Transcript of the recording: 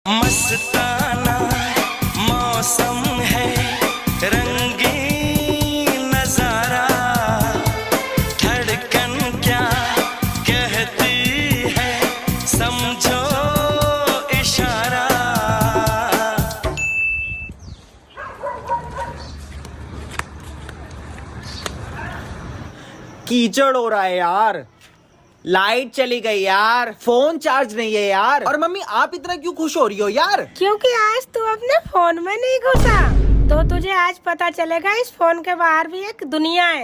मस्ताना मौसम है, रंगीन नजारा, धड़कन क्या कहती है, समझो इशारा। कीचड़ हो रहा है यार, लाइट चली गई यार, फोन चार्ज नहीं है यार। और मम्मी आप इतना क्यों खुश हो रही हो यार? क्योंकि आज तू अपने फोन में नहीं घुसा, तो तुझे आज पता चलेगा इस फोन के बाहर भी एक दुनिया है।